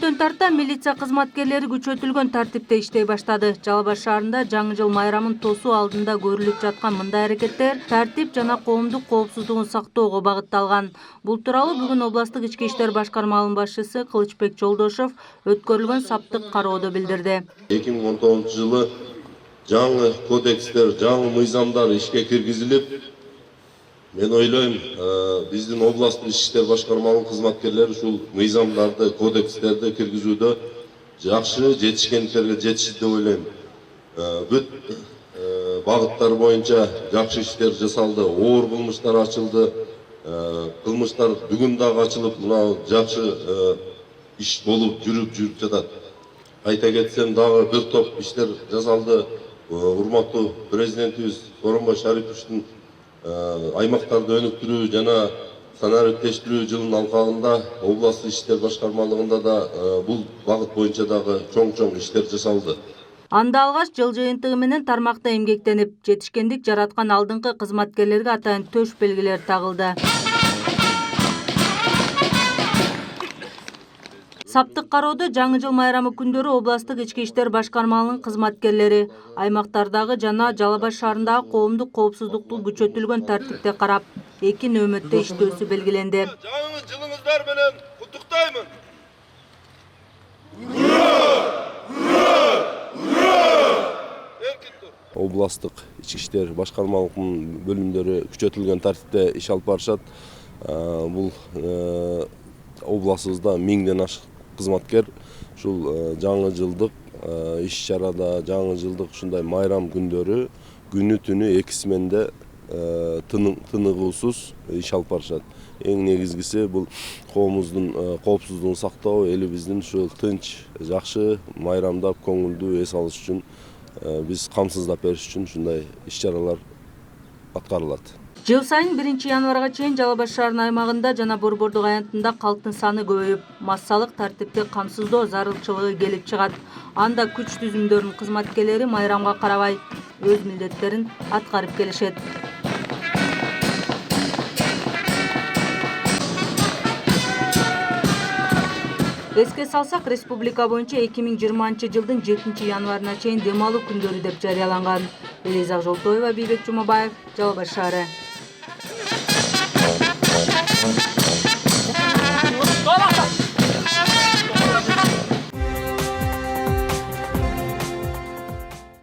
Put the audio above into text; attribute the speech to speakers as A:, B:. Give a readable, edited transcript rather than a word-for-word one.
A: Көптөн тарта милиция кызматкерлери күчөтүлгөн тартипте иштей баштады. Жалал Абад шаарында жаңы жыл майрамын тосуу алдында көрүлүп жаткан мындай аракеттер тартип жана коомдук коопсуздугун сактоого багытталган. Бул тууралуу бүгүн областтык ички иштер башкармалыгынын башчысы Кылычбек Жолдошов өткөрүлгөн саптык кароодо билдирди.
B: 2019 жылы жаңы кодекстер, жаңы мыйзамдар ишке киргизилип, мен ойлойм, биздин областтык ички иштер башкармалыгынын кызматкерлери ушул мыйзамдарды, кодекстерди киргизүүдө жакшы жетишкендиктерге жетишти деп ойлойм. Бүт багыттар боюнча жакшы иштер жасалды, оор кылмыштар ачылды. Кылмыштар бүгүн дагы ачылып, мына жакшы иш болуп жүрүп жатат. Айта кетсем, дагы бир топ иштер жасалды. Урматтуу президентибиз Сооронбай Шариповичтин аймактарды өнүктүрүү жана санариптештирүү жылынын алкагында областтык иштер башкармалыгында да бул багыт боюнча дагы чоң иштер жасалды.
A: Анда алгач жыл жыйынтыгы менен тармакта эмгектенип, жетишкендик жараткан алдыңкы кызматкерлерге атайын төш белгилер тагылды. Саптык кароодо жаңы жыл майрамы күндөрү областтык ички иштер башкармалыгынын кызматкерлери аймактардагы жана Жалал Абад шаарындагы коомдук коопсуздукту күчөтүлгөн тартипте карап, 2 нөөмөттө иштөөсү белгиленди.
B: Жаңы жылыңыздар менен куттуктаймын.
C: Областтык ички иштер башкармалыгынын бөлүмдөрү күчөтүлгөн тартипте иш алып барышат. Бул областыбызда 1000ден ашык кызматкер ушул жаңы жылдык иш-чарада, жаңы жылдык ушундай майрам күндөрү күнү түнү 2 сменде тыныгуусуз иш алып барышат. Эң негизгиси бул коомубуздун коопсуздугун сактоо, элибиздин ушул тынч, жакшы майрамдап, көңүлдүү эс алыш үчүн биз камсыздап бериш үчүн ушундай иш-чаралар аткарылат.
A: Жыл сайын 1 январга чейин Жалал Абад шаарынын аймагында жана Борбордук аянтында калктын саны көбөйүп, массалык тартипти камсыздоо зарылчылыгы келип чыгат. Анда күч түзүмдөрүнүн кызматкерлери майрамга карабай өз милдеттерин аткарып келишет. Эске салсак, республика боюнча 2020 жылдын 7 январына чейин дем алуу күндөрү деп жарыяланган. Элиза Жолтоева, Бейбек Жумабаев, Жалал Абад шаары.